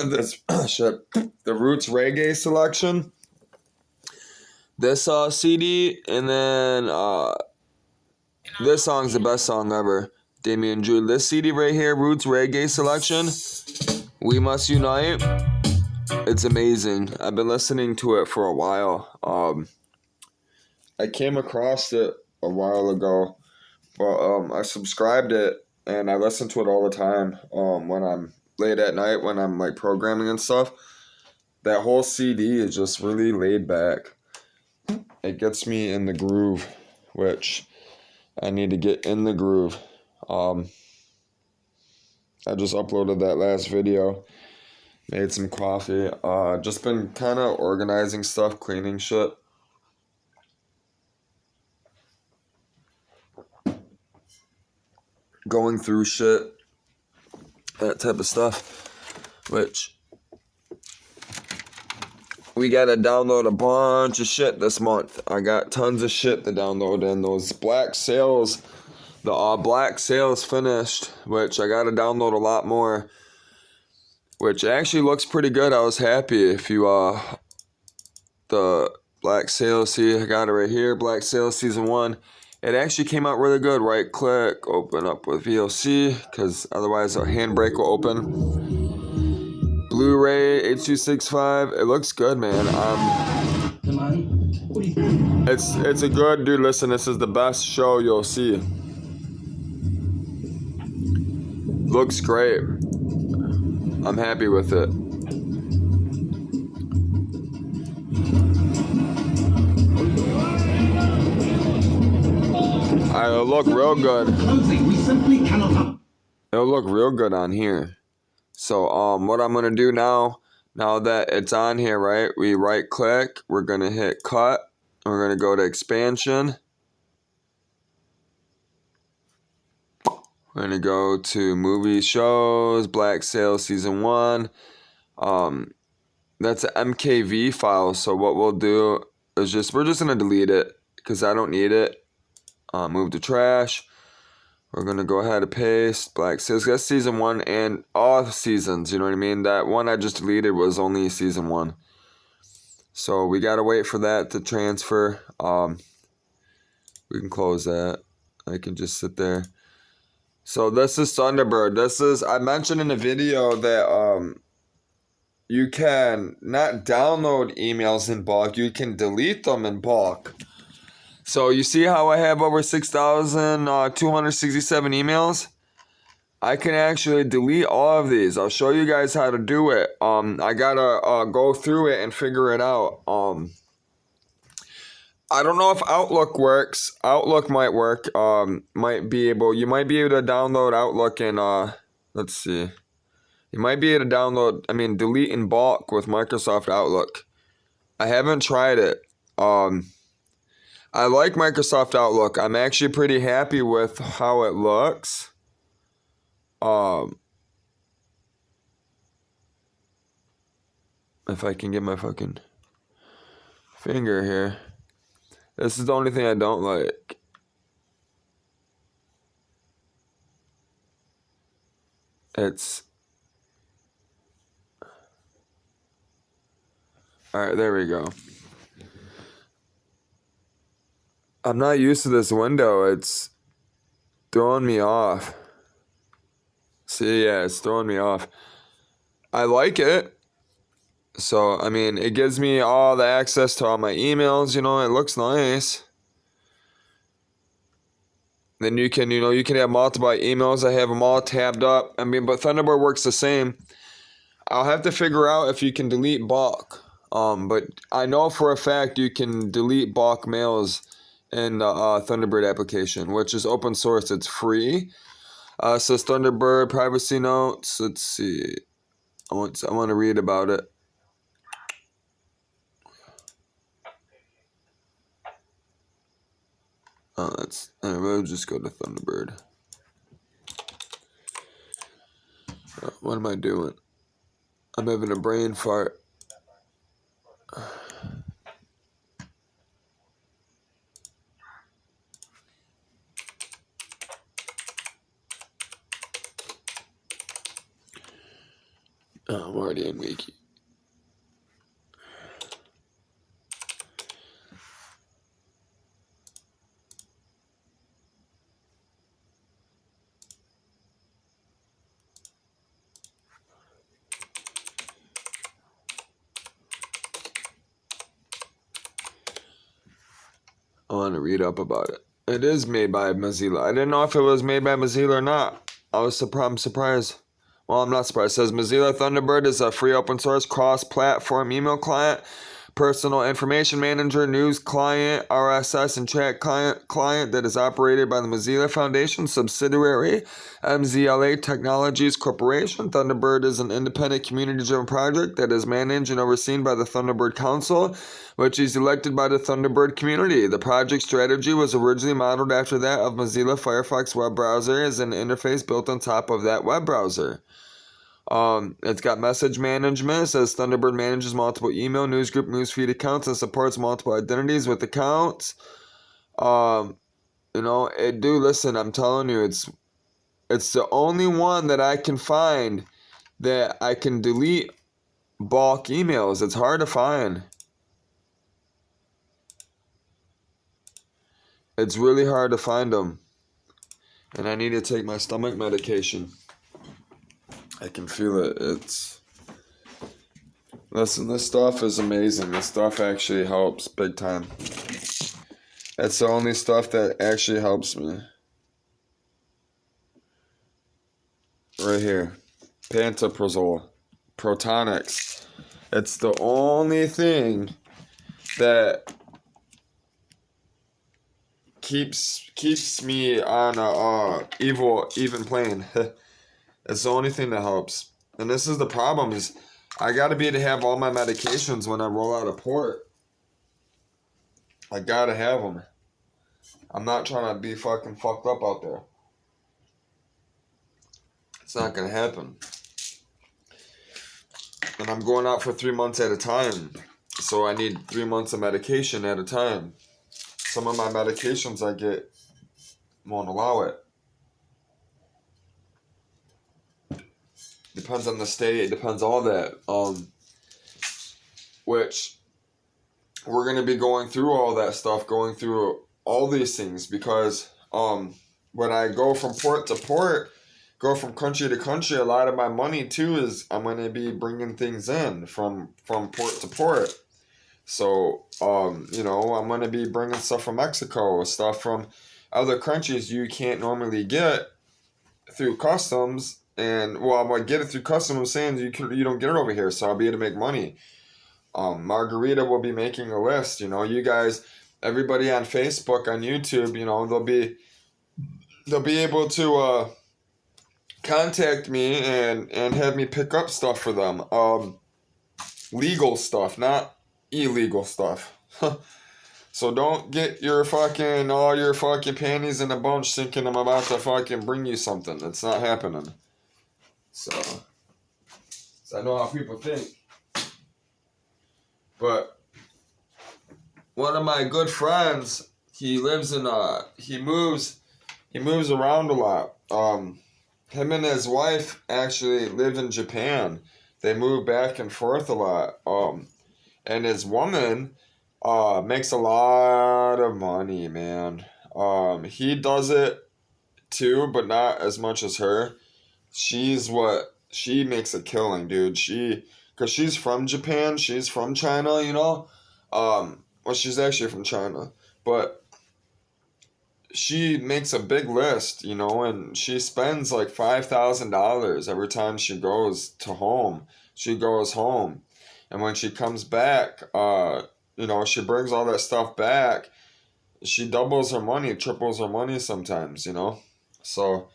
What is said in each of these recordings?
this shit, the Roots Reggae Selection. This CD, and then this song's the best song ever. Damian Jewel. This CD right here, Roots Reggae Selection. We Must Unite. It's amazing. I've been listening to it for a while. I came across it a while ago. Well, I subscribed it and I listen to it all the time. When I'm late at night, when I'm like programming and stuff. That whole CD is just really laid back. It gets me in the groove, which I need to get in the groove. I just uploaded that last video. Made some coffee. Just been kind of organizing stuff, cleaning shit. Going through shit. That type of stuff. Which we gotta download a bunch of shit this month. I got tons of shit to download, and those black sales, the black sales finished, which I gotta download a lot more, which actually looks pretty good. I was happy. If you the black sales, see, I got it right here, Black Sales Season 1. It actually came out really good. Right click, open up with VLC, because otherwise our handbrake will open. Blu-ray H.265. It looks good, man. It's a good, dude. Listen, this is the best show you'll see. Looks great. I'm happy with it. It'll look real good. It'll look real good on here. So what I'm gonna do now that it's on here, right? We right click, we're gonna hit cut, and we're gonna go to expansion. We're gonna go to movie shows, Black Sales Season 1. That's an MKV file, so what we'll do is we're just gonna delete it because I don't need it. Move to trash. We're going to go ahead and paste Black Sales. That's Season 1 and all seasons, you know what I mean? That one I just deleted was only Season 1. So we got to wait for that to transfer. We can close that. I can just sit there. So this is Thunderbird. I mentioned in the video that you can not download emails in bulk. You can delete them in bulk. So you see how I have over 6,267 emails? I can actually delete all of these. I'll show you guys how to do it. I gotta go through it and figure it out. I don't know if Outlook works. Outlook might work. You might be able to download Outlook and let's see. You might be able to delete in bulk with Microsoft Outlook. I haven't tried it. I like Microsoft Outlook. I'm actually pretty happy with how it looks. If I can get my fucking finger here. This is the only thing I don't like. Alright, there we go. I'm not used to this window. It's throwing me off. See, yeah, it's throwing me off. I like it. So, it gives me all the access to all my emails, it looks nice. Then you can have multiple emails. I have them all tabbed up. But Thunderbird works the same. I'll have to figure out if you can delete bulk. But I know for a fact you can delete bulk mails in the Thunderbird application, which is open source. It's free. Says Thunderbird privacy notes. Let's see. I want to read about it. We'll just go to Thunderbird. What am I doing? I'm having a brain fart. Oh, I'm already in Wiki. I want to read up about it. It is made by Mozilla. I didn't know if it was made by Mozilla or not. I'm surprised. Well, I'm not surprised. It says Mozilla Thunderbird is a free open source cross-platform email client, personal information manager, news client, RSS and chat client that is operated by the Mozilla Foundation subsidiary, MZLA Technologies Corporation. Thunderbird is an independent community-driven project that is managed and overseen by the Thunderbird Council, which is elected by the Thunderbird community. The project strategy was originally modeled after that of Mozilla Firefox web browser as an interface built on top of that web browser. It's got message management. It says Thunderbird manages multiple email, newsgroup, newsfeed accounts and supports multiple identities with accounts. Listen, I'm telling you, it's the only one that I can find that I can delete bulk emails. It's hard to find. It's really hard to find them. And I need to take my stomach medication. I can feel it. Listen, this stuff is amazing. This stuff actually helps big time. It's the only stuff that actually helps me. Right here. Pantoprazole. Protonix. It's the only thing that keeps me on a even plane. It's the only thing that helps. And this is the problem is I gotta be able to have all my medications when I roll out of port. I gotta have them. I'm not trying to be fucking fucked up out there. It's not gonna happen. And I'm going out for 3 months at a time. So I need 3 months of medication at a time. Some of my medications I get won't allow it. Depends on the state, it depends all that. Which we're gonna be going through all that stuff, going through all these things because when I go from port to port, go from country to country, a lot of my money too is I'm gonna be bringing things in from port to port. So I'm gonna be bringing stuff from Mexico, stuff from other countries you can't normally get through customs. And well, I'm gonna get it through customs, saying you don't get it over here, so I'll be able to make money. Margarita will be making a list. You guys, everybody on Facebook, on YouTube, they'll be able to contact me and have me pick up stuff for them. Legal stuff, not illegal stuff. So don't get all your fucking panties in a bunch thinking I'm about to fucking bring you something. That's not happening. So I know how people think. But one of my good friends, he moves around a lot. Him and his wife actually live in Japan. They move back and forth a lot. And his woman makes a lot of money, man. He does it too, but not as much as her. She makes a killing, dude. Because she's from Japan, she's from China, well, she's actually from China, but she makes a big list, and she spends like $5,000 every time she goes home. She goes home, and when she comes back, she brings all that stuff back. She doubles her money, triples her money sometimes, So,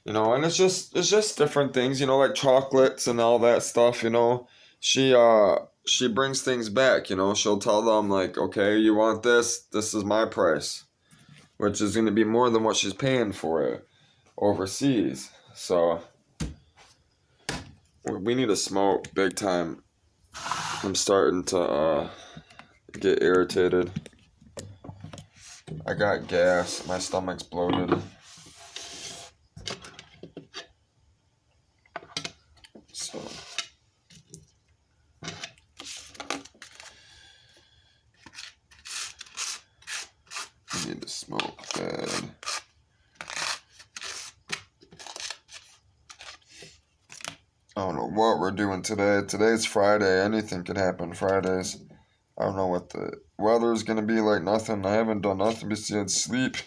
and it's just different things, like chocolates and all that stuff, She brings things back, She'll tell them like, okay, you want this is my price, which is going to be more than what she's paying for it overseas. So we need to smoke big time. I'm starting to get irritated. I got gas. My stomach's bloated. So I don't know what we're doing today. Today's Friday. Anything could happen Fridays. I don't know what the weather's gonna be like. Nothing. I haven't done nothing besides sleep.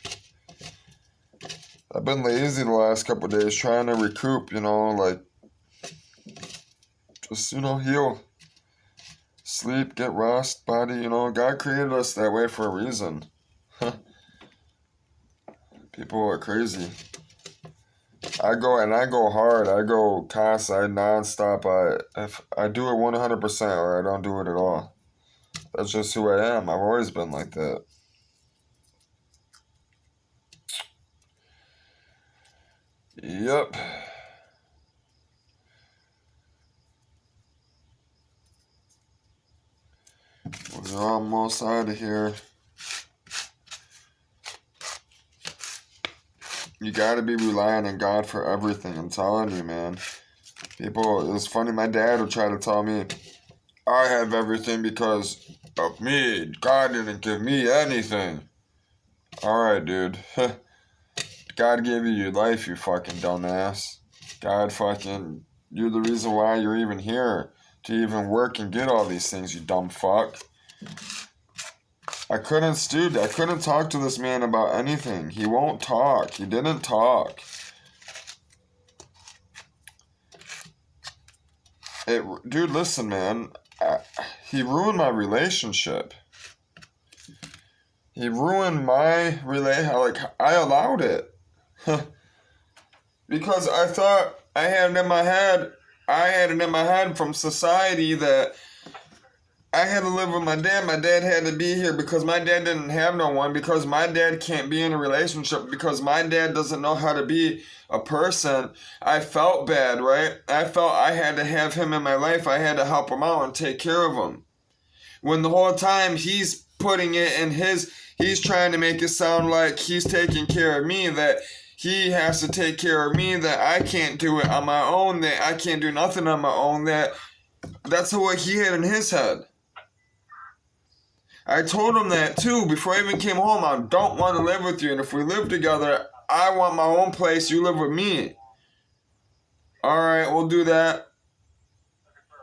I've been lazy the last couple of days trying to recoup, like just, heal. Sleep, get rest, body, God created us that way for a reason. People are crazy. I go hard. I go constant, non-stop. I do it 100% or I don't do it at all. That's just who I am. I've always been like that. Yep. We're almost out of here. You gotta be relying on God for everything. I'm telling you, man. People, it's funny. My dad would try to tell me, I have everything because of me. God didn't give me anything. Alright, dude. God gave you your life, you fucking dumbass. You're the reason why you're even here. To even work and get all these things, you dumb fuck. I couldn't talk to this man about anything. He won't talk. He didn't talk. Dude, listen, man. He ruined my relationship. He ruined my I allowed it. Because I thought I had it in my head from society that I had to live with my dad. My dad had to be here because my dad didn't have no one, because my dad can't be in a relationship, because my dad doesn't know how to be a person. I felt bad, right? I felt I had to have him in my life. I had to help him out and take care of him. When the whole time he's putting it in he's trying to make it sound like he's taking care of me, that he has to take care of me, that I can't do it on my own, that I can't do nothing on my own, that's what he had in his head. I told him that too before I even came home. I don't want to live with you, and if we live together, I want my own place. You live with me. Alright, we'll do that.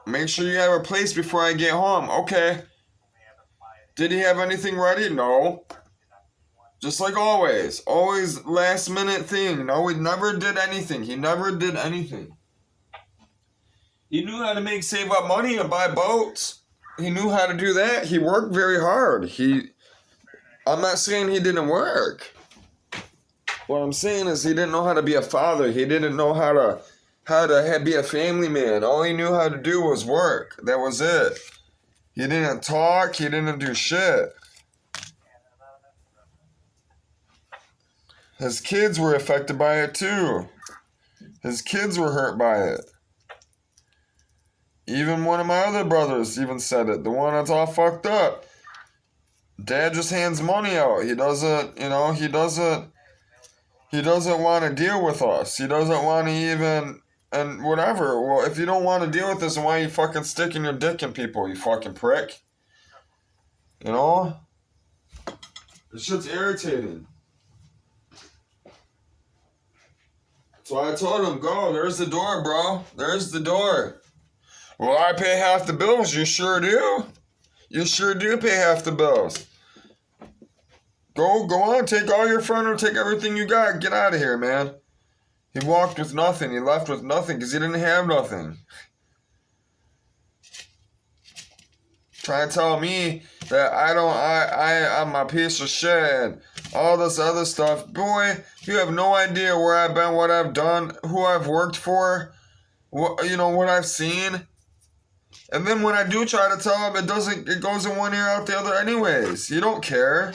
Make sure you have a place before I get home. Okay. Did he have anything ready? No. Just like always. Always last minute thing. No, he never did anything. He never did anything. He knew how to save up money and buy boats. He knew how to do that. He worked very hard. I'm not saying he didn't work. What I'm saying is he didn't know how to be a father. He didn't know how to be a family man. All he knew how to do was work. That was it. He didn't talk. He didn't do shit. His kids were affected by it too. His kids were hurt by it. Even one of my other brothers even said it. The one that's all fucked up. Dad just hands money out. He doesn't want to deal with us. He doesn't want to even, and whatever. Well, if you don't want to deal with this, then why are you fucking sticking your dick in people, you fucking prick? This shit's irritating. So I told him, go, there's the door, bro. There's the door. Well, I pay half the bills. You sure do. You sure do pay half the bills. Go on, take all your furniture, take everything you got, get out of here, man. He walked with nothing, he left with nothing, because he didn't have nothing. Trying to tell me that I'm a piece of shit, and all this other stuff. Boy, you have no idea where I've been, what I've done, who I've worked for, what I've seen. And then when I do try to tell him, it goes in one ear out the other anyways. You don't care.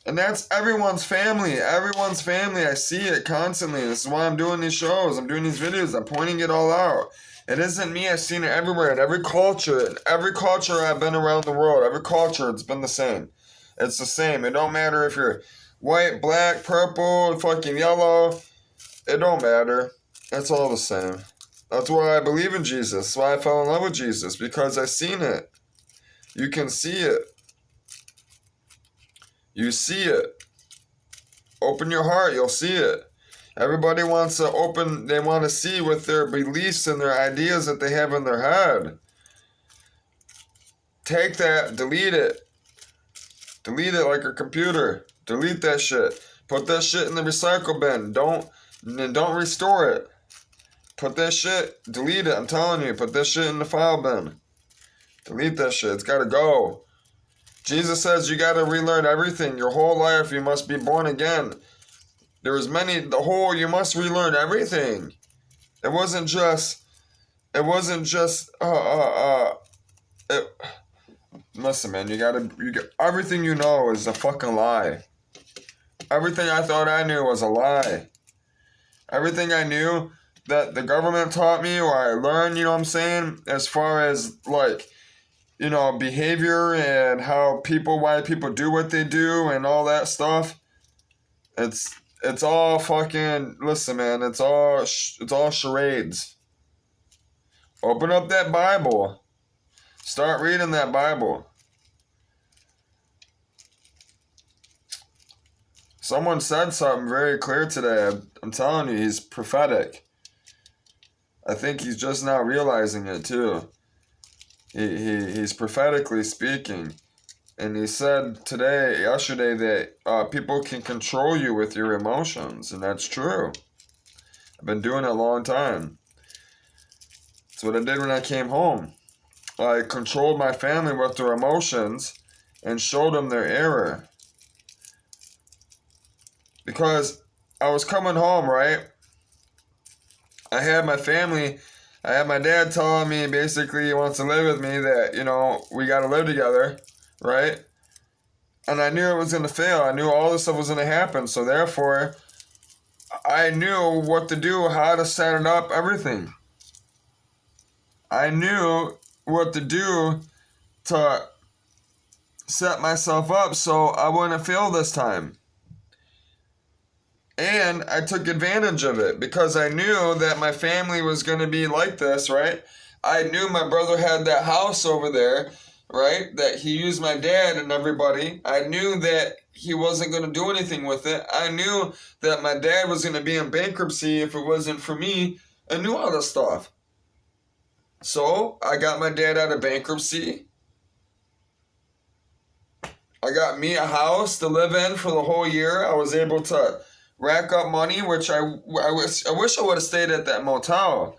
And that's everyone's family. Everyone's family. I see it constantly. This is why I'm doing these shows. I'm doing these videos. I'm pointing it all out. It isn't me. I've seen it everywhere. In every culture. In every culture I've been around the world. Every culture, it's been the same. It's the same. It don't matter if you're white, black, purple, fucking yellow. It don't matter. It's all the same. That's why I believe in Jesus. That's why I fell in love with Jesus. Because I've seen it. You can see it. You see it. Open your heart, you'll see it. Everybody wants to open, they want to see with their beliefs and their ideas that they have in their head. Take that, delete it. Delete it like a computer. Delete that shit. Put that shit in the recycle bin. Don't restore it. Put that shit, delete it, I'm telling you. Put that shit in the file bin. Delete that shit. It's gotta go. Jesus says you gotta relearn everything. Your whole life you must be born again. You must relearn everything. It wasn't just, listen, man, everything you know is a fucking lie. Everything I thought I knew was a lie. Everything I knew that the government taught me or I learned, you know what I'm saying, as far as like, you know, behavior and why people do what they do and all that stuff. It's all fucking, listen, man, it's all charades. Open up that Bible. Start reading that Bible. Someone said something very clear today. I'm telling you, he's prophetic. I think he's just now realizing it too. He's prophetically speaking. And he said yesterday that people can control you with your emotions. And that's true. I've been doing it a long time. That's what I did when I came home. I controlled my family with their emotions and showed them their error. Because I was coming home, right? I had my dad telling me basically he wants to live with me, that, you know, we got to live together, right? And I knew it was going to fail. I knew all this stuff was going to happen. So therefore, I knew what to do, how to set it up, everything. I knew what to do to set myself up so I wouldn't fail this time. And I took advantage of it because I knew that my family was going to be like this, right? I knew my brother had that house over there, right? That he used my dad and everybody. I knew that he wasn't going to do anything with it. I knew that my dad was going to be in bankruptcy if it wasn't for me. I knew all this stuff. So I got my dad out of bankruptcy. I got me a house to live in for the whole year. I was able to rack up money, which I wish I would have stayed at that motel.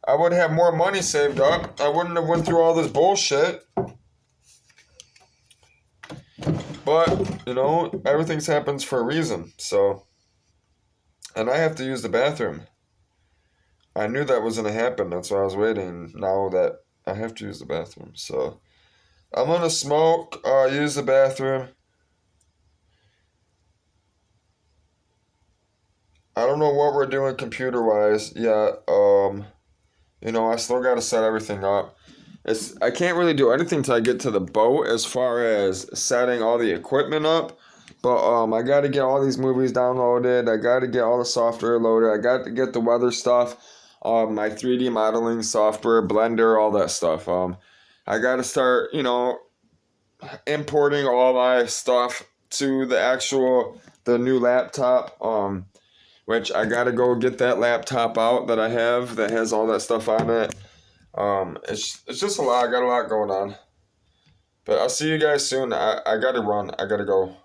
I would have more money saved up. I wouldn't have went through all this bullshit. But, you know, everything happens for a reason. So, and I have to use the bathroom. I knew that was going to happen. That's why I was waiting. Now that I have to use the bathroom. So, I'm going to smoke, use the bathroom. I don't know what we're doing computer-wise yet. You know, I still got to set everything up. I can't really do anything till I get to the boat as far as setting all the equipment up. But I got to get all these movies downloaded. I got to get all the software loaded. I got to get the weather stuff, my 3D modeling software, Blender, all that stuff. I got to start, you know, importing all my stuff to the new laptop. Which I gotta go get that laptop out that I have that has all that stuff on it. It's just a lot. I got a lot going on. But I'll see you guys soon. I gotta run. I gotta go.